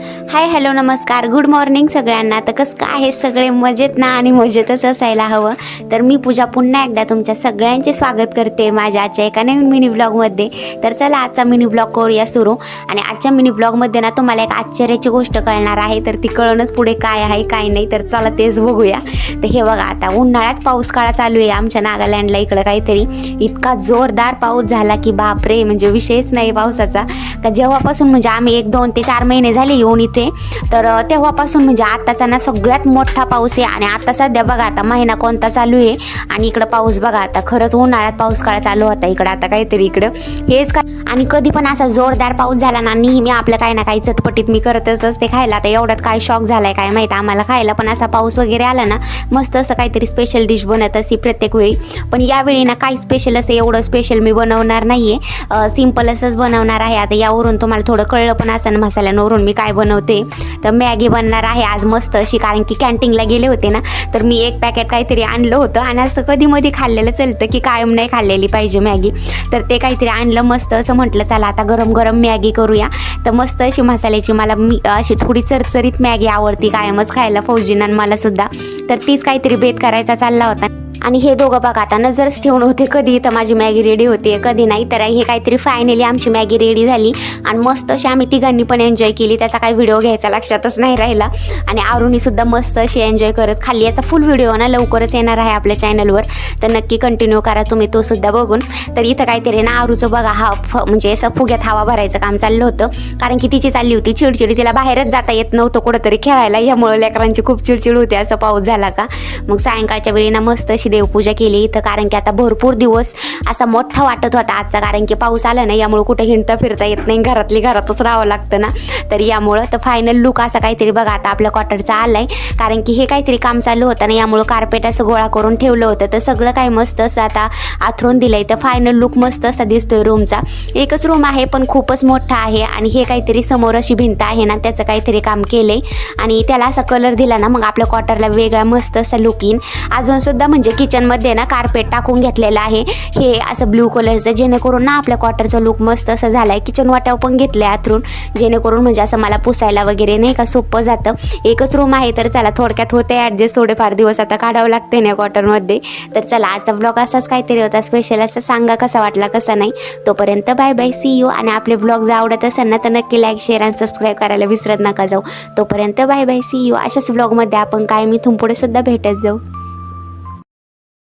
Hi hello नमस्कार good morning सगळ्यांना. तर कसं काय आहे सगळे मजेत ना आणि मजेतच असायला हवं. तर मी पूजा पुन्हा एकदा तुमच्या सगळ्यांचे स्वागत करते माझ्या आजच्या एका नवीन मिनी ब्लॉगमध्ये. तर चला आजचा मिनी ब्लॉग करूया सुरू. आणि आजच्या मिनी ब्लॉगमध्ये ना तुम्हाला एक आश्चर्याची गोष्ट कळणार आहे. तर ती कळणच पुढे काय आहे काय नाही. तर चला तेच बघूया. तर हे बघा आता उन्हाळ्यात पाऊस काळा चालू आहे आमच्या नागालँडला. इकडं काहीतरी इतका जोरदार पाऊस झाला की बापरे, म्हणजे विषयच नाही पावसाचा. का जेव्हापासून म्हणजे आम्ही 1, 2 ते 4 महिने झाले येऊन इथे, तर तेव्हापासून म्हणजे आताचा ना सगळ्यात मोठा पाऊस आहे. आणि आता सध्या बघा आता महिना कोणता चालू आहे आणि इकडं पाऊस बघा आता खरंच उन्हाळ्यात पाऊस काळ चालू होता इकडं आता काहीतरी इकडं हेच काय. आणि कधी पण असा जोरदार पाऊस झाला ना नेहमी आपलं काही ना काही चटपटीत मी करतच असते खायला. आता एवढ्यात काय शॉक झालाय काय माहिती आम्हाला खायला. पण असा पाऊस वगैरे आला ना मस्त असं काहीतरी स्पेशल डिश बनत असते प्रत्येक वेळी. पण यावेळी ना काही स्पेशल असं एवढं स्पेशल मी बनवणार नाहीये, सिम्पल असंच बनवणार आहे. आता यावरून तुम्हाला थोडं कळलं पण असं मसाल्यांवरून मी काय बनवते. तर मॅगी बनणार आहे आज मस्त अशी, कारण की कॅन्टीनला गेले होते ना तर मी 1 पॅकेट काहीतरी आणलं होतं. आणि असं कधी मध्ये खाल्लेलं चलतं की कायम नाही खाल्लेली पाहिजे मॅगी. तर ते काहीतरी आणलं मस्त असं म्हटलं चला आता गरम गरम मॅगी करूया. तर मस्त अशी मसाल्याची मला अशी थोडी चरचरीत मॅगी आवडती कायमच खायला फौजींना मला सुद्धा. तर तीच काहीतरी बेत करायचा चालला होता. आणि हे दोघं बघा आता नजरच ठेवून होते कधी तर माझी मॅगी रेडी होते कधी नाही. तर हे काहीतरी फायनली आमची मॅगी रेडी झाली आणि मस्त अशी आम्ही तिघांनी पण एन्जॉय केली. त्याचा काही व्हिडिओ घ्यायचा लक्षातच नाही राहिला. आणि आरुनी सुद्धा मस्त अशी एन्जॉय करत खाल्ली. याचा फुल व्हिडिओ ना लवकरच येणार आहे आपल्या चॅनलवर, तर नक्की कंटिन्यू करा तुम्ही तो सुद्धा बघून. तर इथं काहीतरी ना आरूचं बघा म्हणजे असं फुग्यात हवा भरायचं काम चाललं होतं. कारण की तिची चालली होती चिडचिडी, तिला बाहेरच जाता येत नव्हतं कुठंतरी खेळायला. यामुळे लेकरांची खूप चिडचिड होते असं पाऊस झाला का. मग सायंकाळच्या वेळी ना मस्त अशी देवपूजा केली इथं. कारण की आता भरपूर दिवस असा मोठा वाटत होता आजचा, कारण की पाऊस आला नाही यामुळे कुठे हिंडता फिरता येत नाही, घरातच राहावं लागतं ना. तर यामुळं तर फायनल लुक असा काहीतरी बघा आता आपल्या क्वार्टरचा आलाय. कारण की हे काहीतरी काम चालू होतं ना यामुळे कार्पेट असं गोळा करून ठेवलं होतं. तर सगळं काही मस्त असं आता आथरून दिलंय. तर फायनल लुक मस्त असा दिसतोय रूमचा. एकच रूम आहे पण खूपच मोठा आहे. आणि हे काहीतरी समोर अशी भिंत आहे ना त्याचं काहीतरी काम केलंय आणि त्याला असा कलर दिला ना मग आपल्या क्वार्टरला वेगळा मस्त असा लुक येईन. अजून सुद्धा म्हणजे किचनमध्ये ना कार्पेट टाकून घेतलेलं आहे हे असं ब्ल्यू कलरचं, जेणेकरून ना आपल्या क्वार्टरचा लुक मस्त असं झालाय. किचन वाट्यावर पण घेतलंय आतरून, जेणेकरून म्हणजे असं मला पुसायला वगैरे नाही का सोपं जातं. एकच रूम आहे तर चला थोडक्यात होते ॲडजस्ट. थोडेफार दिवस आता काढावं लागते ना क्वार्टरमध्ये. तर चला आजचा ब्लॉग असाच काहीतरी होता स्पेशल. असं सांगा कसा वाटला कसा नाही. तोपर्यंत बाय बाय, सी यू. आणि आपले ब्लॉग जर आवडत असेल ना तर नक्की लाईक शेअर आणि सबस्क्राईब करायला विसरत नका जाऊ. तोपर्यंत बाय बाय, सी यू. अशाच ब्लॉगमध्ये आपण काय मी इथून पुढे सुद्धा भेटत जाऊ.